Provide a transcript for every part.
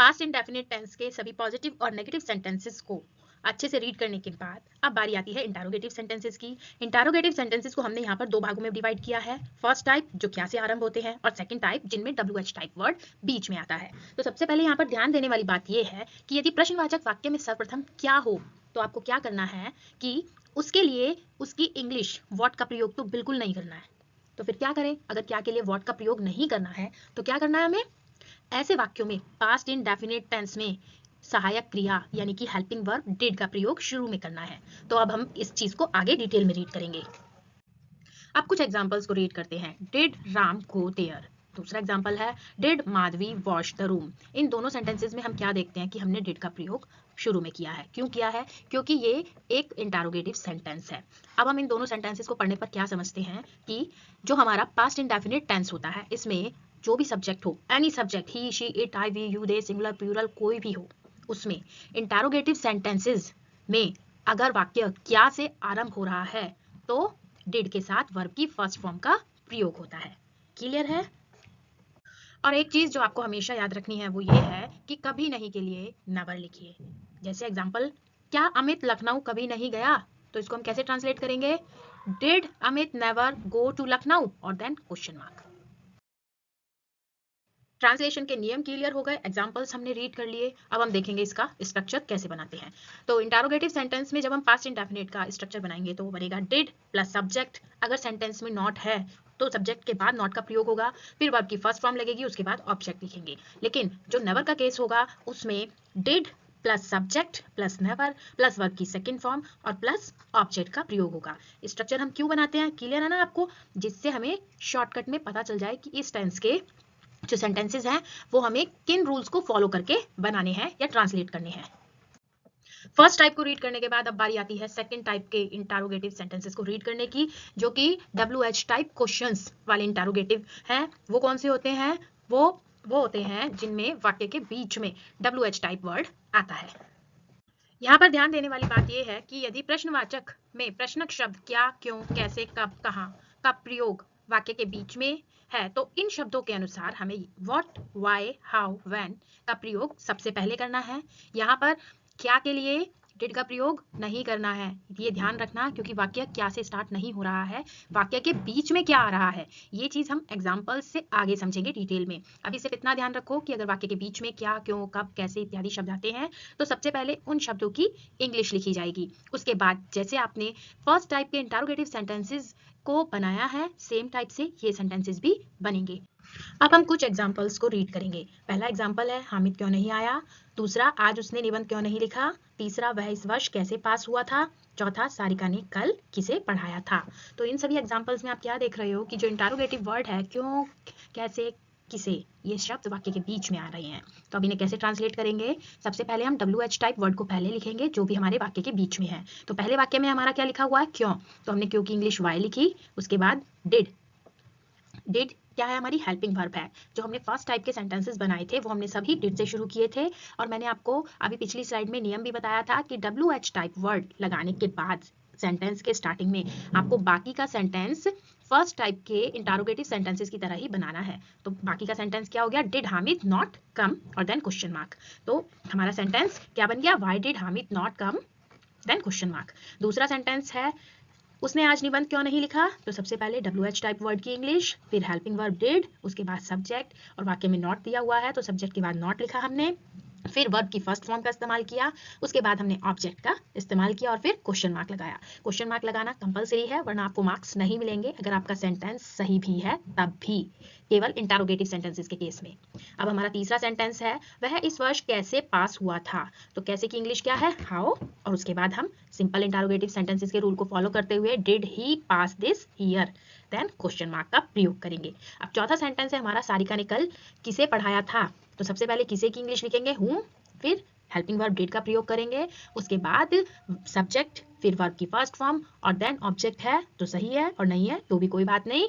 Past indefinite tense के सभी positive और नेगेटिव सेंटेंसेस को अच्छे से रीड करने के बाद अब बारी आती है इंटरोगेटिव सेंटेंसेस की। इंटरोगेटिव सेंटेंसेस को हमने यहाँ पर दो भागों में डिवाइड किया है। फर्स्ट टाइप जो क्या से आरंभ होते हैं और सेकंड टाइप जिनमें WH टाइप वर्ड बीच में आता है। तो सबसे पहले यहाँ पर ध्यान देने वाली बात यह है कि यदि प्रश्नवाचक वाक्य में सर्वप्रथम क्या हो तो आपको क्या करना है कि उसके लिए उसकी इंग्लिश व्हाट का प्रयोग तो बिल्कुल नहीं करना है। तो फिर क्या करें? अगर क्या के लिए व्हाट का प्रयोग नहीं करना है तो क्या करना है हमें? ऐसे वाक्यों में पास्ट इंडेफिनिट टेंस में सहायक क्रिया यानी कि हेल्पिंग वर्ब डिड का प्रयोग शुरू में करना है। तो अब हम इस चीज को आगे डिटेल में रीड करेंगे। अब कुछ एग्जांपल्स को रीड करते हैं। Did Ram go there. दूसरा एग्जांपल है did Madhavi wash the room. इन दोनों सेंटेंसेस में हम क्या देखते हैं कि हमने डिड का प्रयोग शुरू में किया है। क्यों किया है? क्योंकि ये एक इंटरोगेटिव सेंटेंस है। अब हम इन दोनों सेंटेंसेस को पढ़ने पर क्या समझते हैं कि जो हमारा पास्ट इंडेफिनिट टेंस होता है इसमें जो भी सब्जेक्ट हो, any subject, he she it I we you they, singular plural कोई भी हो, उसमें इंटरोगेटिव सेंटेंसेस में अगर वाक्य क्या से आरंभ हो रहा है तो डिड के साथ वर्ब की फर्स्ट फॉर्म का प्रयोग होता है। क्लियर है? और एक चीज जो आपको हमेशा याद रखनी है वो ये है कि कभी नहीं के लिए नेवर लिखिए। जैसे एग्जांपल, क्या अमित लखनऊ कभी नहीं गया? तो इसको हम कैसे ट्रांसलेट करेंगे? Did Amit never go to Lucknow और देन क्वेश्चन मार्क। ट्रांसलेशन के नियम क्लियर हो गए, एग्जांपल्स हमने रीड कर लिए। अब हम देखेंगे इसका स्ट्रक्चर कैसे बनाते हैं। तो इंटरोगेटिव सेंटेंस में जब हम पास्ट इंडेफिनिट का स्ट्रक्चर बनाएंगे तो वो बनेगा डिड प्लस सब्जेक्ट। अगर सेंटेंस में नॉट है तो सब्जेक्ट के बाद नॉट का प्रयोग होगा, फिर वर्ब की फर्स्ट फॉर्म लगेगी, उसके बाद ऑब्जेक्ट लिखेंगे। लेकिन जो नेवर का केस होगा उसमें did plus subject plus never plus verb की सेकंड फॉर्म और प्लस ऑब्जेक्ट का प्रयोग होगा। स्ट्रक्चर हम क्यों बनाते हैं? क्लियर है ना आपको? जिससे हमें शॉर्टकट में पता चल जाए कि इस टेंस के जो सेंटेंसेस हैं वो हमें किन रूल्स को फॉलो करके बनाने हैं या ट्रांसलेट करने हैं। फर्स्ट टाइप को रीड करने के बाद अब बारी आती है सेकंड टाइप के इंटरोगेटिव सेंटेंसेस को रीड करने की, जो कि WH टाइप क्वेश्चंस वाले इंटरोगेटिव हैं। वो कौन से होते हैं? वो होते हैं जिनमें वाक्य के बीच में WH टाइप वर्ड आता है। यहाँ पर ध्यान देने वाली बात यह है कि यदि प्रश्नवाचक में प्रश्नक शब्द क्या, क्यों, कैसे, कब, कहाँ का प्रयोग वाक्य के बीच में है तो इन शब्दों के अनुसार हमें व्हाट, व्हाई, हाउ, व्हेन का प्रयोग सबसे पहले करना है। यहाँ पर क्या के लिए डिड का प्रयोग नहीं करना है, ये ध्यान रखना, क्योंकि वाक्य क्या से स्टार्ट नहीं हो रहा है, वाक्य के बीच में क्या आ रहा है। ये चीज हम एग्जाम्पल्स से आगे समझेंगे डिटेल में। अभी सिर्फ इतना ध्यान रखो कि अगर वाक्य के बीच में क्या, क्यों, कब, कैसे इत्यादि शब्द आते हैं तो सबसे पहले उन शब्दों की इंग्लिश लिखी जाएगी। उसके बाद जैसे आपने फर्स्ट टाइप के इंटरोगेटिव सेंटेंसेस को बनाया है सेम टाइप से ये सेंटेंसेस भी बनेंगे। अब हम कुछ एग्जाम्पल्स को रीड करेंगे। पहला एग्जाम्पल है हामिद क्यों नहीं आया। दूसरा, आज उसने निबंध क्यों नहीं लिखा। तीसरा, वह इस वर्ष कैसे पास हुआ था। चौथा, सारिका ने कल किसे पढ़ाया था। तो इन सभी एग्जाम्पल्स में आप क्या देख रहे हो कि जो इंटरोगेटिव वर्ड है क्यों, कैसे, किसे, ये शब्द वाक्य के बीच में आ रहे हैं। तो अब इन्हें कैसे ट्रांसलेट करेंगे? सबसे पहले हम WH टाइप वर्ड को पहले लिखेंगे जो भी हमारे वाक्य के बीच में है। तो पहले वाक्य में हमारा क्या लिखा हुआ है? क्यों। तो हमने क्यों की इंग्लिश वाई लिखी। उसके बाद डिड क्या है? हमारी हेल्पिंग वर्ब है। जो हमने फर्स्ट टाइप के सेंटेंसेस बनाए थे वो हमने सभी डिड से शुरू किए थे। और मैंने आपको अभी पिछली स्लाइड में नियम भी बताया था कि WH टाइप वर्ड लगाने के बाद सेंटेंस के स्टार्टिंग में आपको बाकी का सेंटेंस फर्स्ट टाइप के इंटरोगेटिव सेंटेंसेस की तरह ही बनाना है। तो बाकी का सेंटेंस क्या हो गया? डिड हामिद नॉट कम और देन क्वेश्चन मार्क। तो हमारा सेंटेंस क्या बन गया? Why did Hamid not come then question mark. दूसरा सेंटेंस है उसने आज निबंध क्यों नहीं लिखा। तो सबसे पहले WH टाइप वर्ड की इंग्लिश, फिर हेल्पिंग वर्ब डिड, उसके बाद सब्जेक्ट और वाक्य में नॉट दिया हुआ है तो सब्जेक्ट के बाद नॉट लिखा हमने, फिर वर्ब की फर्स्ट फॉर्म का इस्तेमाल किया, उसके बाद हमने ऑब्जेक्ट का इस्तेमाल किया और फिर क्वेश्चन मार्क लगाया। क्वेश्चन मार्क लगाना कंपलसरी है वरना आपको मार्क्स नहीं मिलेंगे अगर आपका सेंटेंस सही भी है तब भी, केवल इंटरोगेटिव सेंटेंसेस के केस में। अब हमारा तीसरा सेंटेंस है वह इस वर्ष कैसे पास हुआ था। तो कैसे की इंग्लिश क्या है? हाउ। और उसके बाद हम सिंपल इंटरोगेटिव सेंटेंसेस के रूल को फॉलो करते हुए did he pass this year then question mark का प्रयोग करेंगे। अब चौथा सेंटेंस है हमारा सारिका ने कल किसे पढ़ाया था। तो सबसे पहले किसे की इंग्लिश लिखेंगे हूं, फिर हेल्पिंग वर्ब डिड का प्रयोग करेंगे, उसके बाद सब्जेक्ट, फिर वर्ब की फर्स्ट फॉर्म और देन ऑब्जेक्ट है तो सही है और नहीं है तो भी कोई बात नहीं।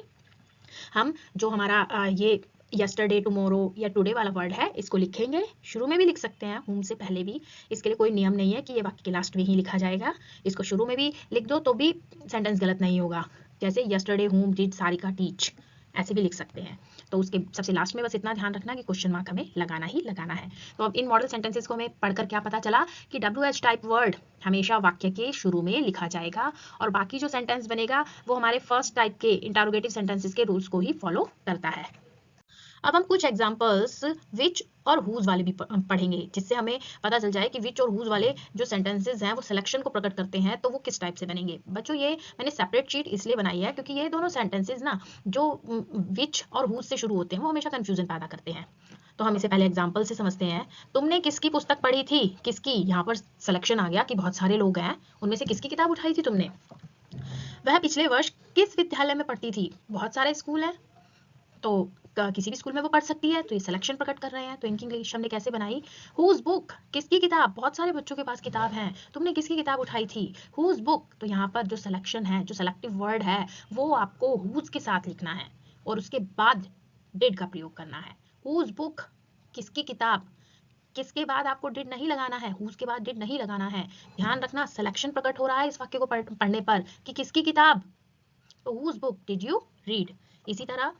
हम जो हमारा ये यस्टरडे, टुमारो या टुडे वाला वर्ड है इसको लिखेंगे, शुरू में भी लिख सकते हैं होम से पहले भी, इसके लिए कोई नियम नहीं है कि ये वाक्य के लास्ट में ही लिखा जाएगा। इसको शुरू में भी लिख दो तो भी सेंटेंस गलत नहीं होगा। जैसे yesterday home did Sarika teach, ऐसे भी लिख सकते हैं। तो उसके सबसे लास्ट में बस इतना ध्यान रखना कि क्वेश्चन मार्क हमें लगाना ही लगाना है। तो अब इन मॉडल सेंटेंसेस को हमें पढ़कर क्या पता चला कि WH टाइप वर्ड हमेशा वाक्य के शुरू में लिखा जाएगा और बाकी जो सेंटेंस बनेगा वो हमारे फर्स्ट टाइप के इंटरोगेटिव सेंटेंसेस के रूल्स को ही फॉलो करता है। अब हम कुछ एग्जांपल्स विच और हुज वाले भी पढ़ेंगे, जिससे हमें पता चल जाए कि विच और हुज वाले जो सेंटेंसेस हैं वो सिलेक्शन को प्रकट करते हैं तो वो किस टाइप से बनेंगे। बच्चों ये मैंने सेपरेट शीट इसलिए बनाई है क्योंकि ये दोनों सेंटेंसेस ना जो विच और हुज से शुरू होते हैं वो हमेशा कंफ्यूजन पैदा करते हैं। तो हम इसे पहले एग्जाम्पल से समझते हैं। तुमने किसकी पुस्तक पढ़ी थी? किसकी, यहाँ पर सिलेक्शन आ गया कि बहुत सारे लोग हैं, उनमें से किसकी किताब उठाई थी तुमने? वह पिछले वर्ष किस विद्यालय में पढ़ती थी? बहुत सारे स्कूल हैं तो किसी भी स्कूल में वो पढ़ सकती है, तो ये सिलेक्शन प्रकट कर रहे हैं। तो इनकी इंग्लिश हमने कैसे बनाई? हुज बुक, किसकी किताब? बहुत सारे बच्चों के पास किताब है, तुमने किसकी किताब उठाई थी? Whose book. तो यहाँ पर जो सिलेक्शन है, जो सेलेक्टिव वर्ड है, वो आपको हुज के साथ लिखना है और उसके बाद डिड का प्रयोग करना है। हुज बुक, किसकी किताब। किसके बाद आपको डिड नहीं लगाना है, हुज के बाद डिड नहीं लगाना है। ध्यान रखना, सिलेक्शन प्रकट हो रहा है इस वाक्य को पढ़ने पर कि किसकी किताब, तो whose book did you read. इसी तरह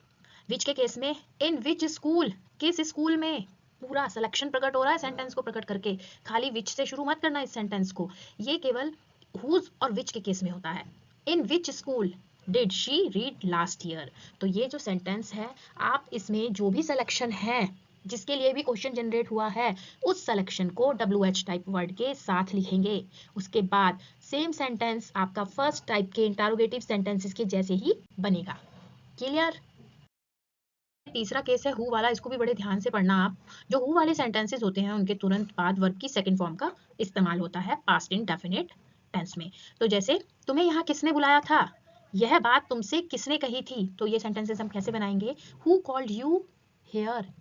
विच के केस में इन विच स्कूल, किस स्कूल में, पूरा सिलेक्शन प्रकट हो रहा है सेंटेंस को प्रकट करके, खाली विच से शुरू मत करना इस सेंटेंस को, ये केवल हुज और विच के केस में होता है। In which school did she read last year. तो ये जो सेंटेंस है, आप इसमें जो भी सिलेक्शन है जिसके लिए भी क्वेश्चन जनरेट हुआ है उस सिलेक्शन को WH टाइप वर्ड के साथ लिखेंगे। उसके बाद सेम सेंटेंस आपका फर्स्ट टाइप के इंटरोगेटिव सेंटेंसेस के जैसे ही बनेगा। क्लियर? तीसरा केस है हु वाला, इसको भी बड़े ध्यान से पढ़ना आप। जो हु वाले सेंटेंसेस होते हैं उनके तुरंत बाद वर्ब की सेकंड फॉर्म का इस्तेमाल होता है पास्ट इंडेफिनिट टेंस में। तो जैसे तुम्हें यहाँ किसने बुलाया था, यह बात तुमसे किसने कही थी, तो ये सेंटेंसेस हम कैसे बनाएंगे? Who called you here,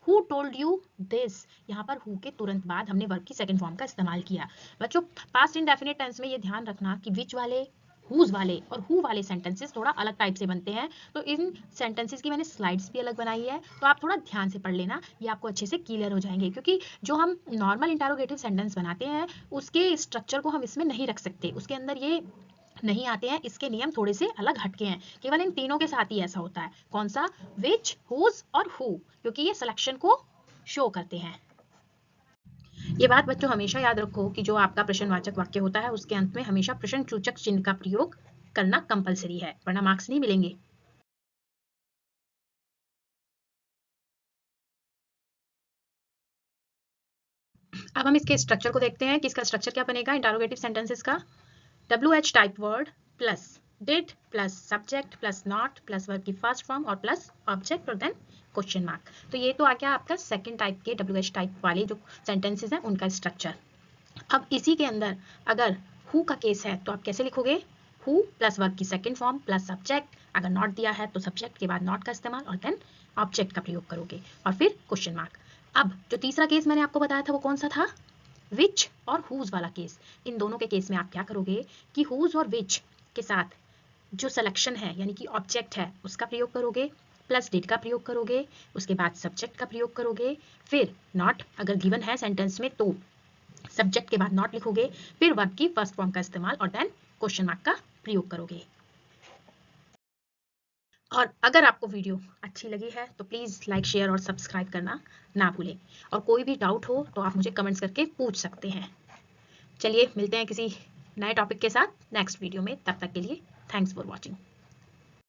who told you this. यहाँ पर हु के तुरंत बाद हमने वर्ब की सेकंड फॉर्म का इस्तेमाल किया। बच्चों पास्ट इंडेफिनिट टेंस में ये ध्यान रखना कि विच वाले, हुज वाले और हु वाले सेंटेंसेस थोड़ा अलग टाइप से बनते हैं। तो इन सेंटेंसेस की मैंने स्लाइड्स भी अलग बनाई है, तो आप थोड़ा ध्यान से पढ़ लेना, ये आपको अच्छे से क्लियर हो जाएंगे। क्योंकि जो हम नॉर्मल इंटरोगेटिव सेंटेंस बनाते हैं उसके स्ट्रक्चर को हम इसमें नहीं रख सकते, उसके अंदर ये नहीं आते हैं, इसके नियम थोड़े से अलग हटके हैं। केवल इन तीनों के साथ ही ऐसा होता है। कौन सा? विच, हुज और हु, क्योंकि ये सिलेक्शन को शो करते हैं। ये बात बच्चों हमेशा याद रखो कि जो आपका प्रश्नवाचक वाक्य होता है उसके अंत में हमेशा प्रश्नसूचक चिन्ह का प्रयोग करना कंपलसरी है, वरना मार्क्स नहीं मिलेंगे। अब हम इसके स्ट्रक्चर को देखते हैं कि इसका स्ट्रक्चर क्या बनेगा इंटरोगेटिव सेंटेंसेस का। WH type word plus did plus subject plus not plus verb की फर्स्ट फॉर्म और प्लस ऑब्जेक्ट और देन क्वेश्चन मार्क। तो ये तो आ गया आपका सेकंड टाइप के WH टाइप वाले जो सेंटेंसेस हैं उनका स्ट्रक्चर। अब इसी के अंदर अगर हु का केस है तो आप कैसे लिखोगे? हु प्लस वर्ब की सेकंड फॉर्म प्लस सब्जेक्ट, अगर नॉट दिया है तो सब्जेक्ट के बाद नॉट का इस्तेमाल और देन ऑब्जेक्ट का प्रयोग करोगे और फिर क्वेश्चन मार्क। अब जो तीसरा केस मैंने आपको बताया था वो कौन सा था? विच और हुज वाला केस। इन दोनों के केस में आप क्या करोगे कि हुज और विच के साथ जो सिलेक्शन है यानी कि ऑब्जेक्ट है उसका प्रयोग करोगे, प्लस डिड का प्रयोग करोगे, उसके बाद सब्जेक्ट का प्रयोग करोगे, फिर नॉट अगर गिवन है सेंटेंस में तो सब्जेक्ट के बाद नॉट लिखोगे, फिर वर्ब की फर्स्ट फॉर्म का इस्तेमाल और देन क्वेश्चन मार्क का प्रयोग करोगे। और अगर आपको वीडियो अच्छी लगी है तो प्लीज़ लाइक शेयर और सब्सक्राइब करना ना भूलें। और कोई भी डाउट हो तो आप मुझे कमेंट्स करके पूछ सकते हैं। चलिए मिलते हैं किसी नए टॉपिक के साथ नेक्स्ट वीडियो में, तब तक के लिए थैंक्स फॉर वॉचिंग।